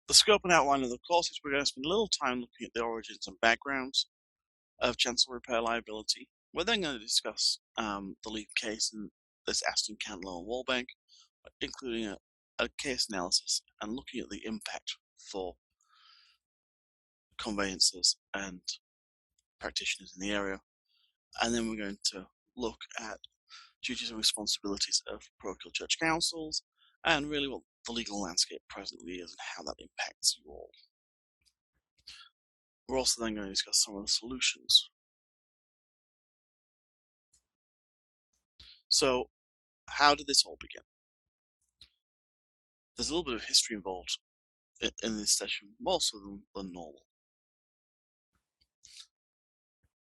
The scope and outline of the course is we're going to spend a little time looking at the origins and backgrounds of Chancel repair liability. We're then going to discuss the lead case in this Aston Candler and Wallbank, including a case analysis and looking at the impact for conveyancers and practitioners in the area. And then we're going to look at duties and responsibilities of parochial church councils and really what the legal landscape presently is and how that impacts you all. We're also then going to discuss some of the solutions. So, how did this all begin? There's a little bit of history involved in this session, more so than normal.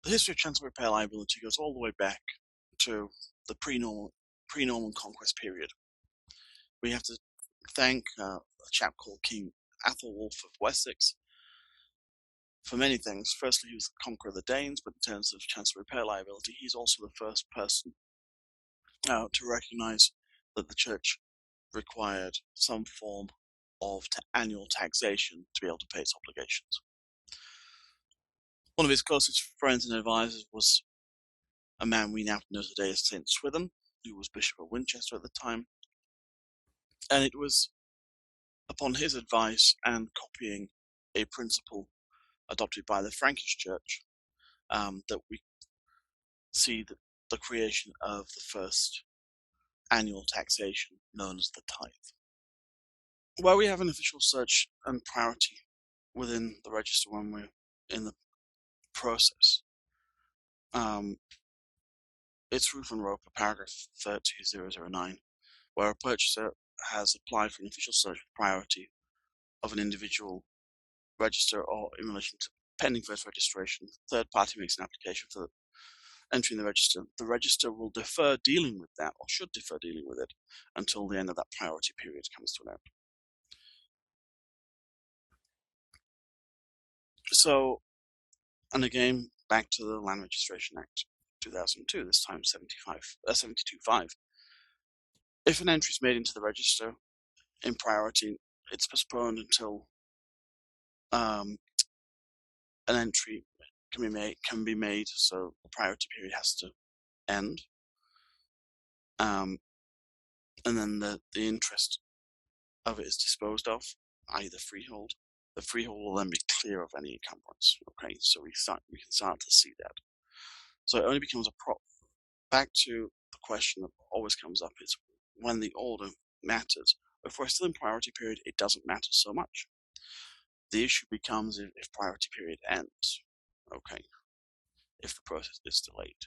The history of Chancel repair liability goes all the way back to the pre-Norman conquest period. We have to thank a chap called King Athelwulf of Wessex for many things. Firstly, he was the conqueror of the Danes, but in terms of Chancel repair liability, he's also the first person to recognize that the church required some form of annual taxation to be able to pay its obligations. One of his closest friends and advisors was a man we now know today as St. Swithin, who was Bishop of Winchester at the time. And it was upon his advice and copying a principle adopted by the Frankish Church that we see the creation of the first annual taxation known as the tithe. Where we have an official search and priority within the register when we're in the process, it's Roof and Roper, paragraph 32009, where a purchaser has applied for an official search with priority of an individual register or in relation to pending first registration. Third party makes an application for entering the register. The register will defer dealing with that, or should defer dealing with it, until the end of that priority period comes to an end. So, and again, back to the Land Registration Act 2002, this time 72.5. If an entry is made into the register in priority, it's postponed until an entry can be made, so the priority period has to end, and then the interest of it is disposed of, i.e. the freehold. The freehold will then be clear of any encumbrance. Okay, so we can start to see that. So it only becomes a prop. Back to the question that always comes up is when the order matters. If we're still in priority period, it doesn't matter so much. The issue becomes if priority period ends. Okay, if the process is delayed.